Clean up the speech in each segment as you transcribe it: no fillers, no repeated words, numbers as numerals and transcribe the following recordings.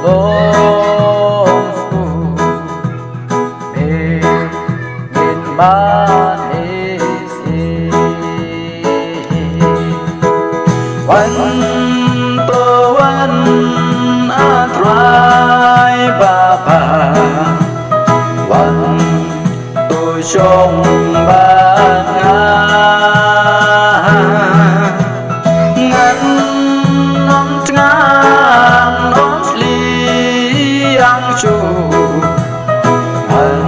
công phu mê nghìn ba nê siวันตัววันอะไรบ้าบ้าวันตัวชงบ้างางั้นน้องงานน้องลียังชูมัน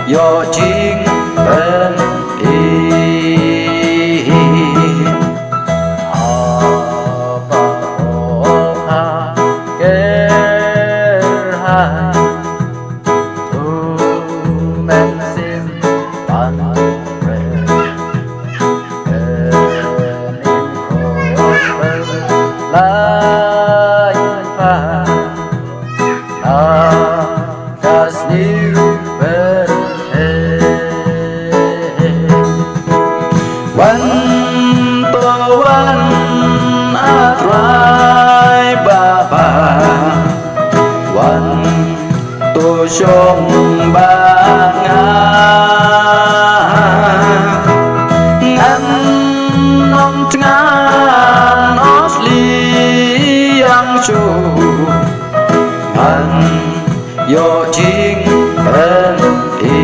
โยจริงเป็นอีวันตัววันอะไรบ้าบ้าวันตัวชงบ้างางั้นน้องงานออสเลียังชูมันโยจริงเป็นอี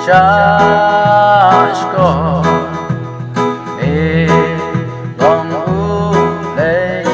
Shashko me long u lei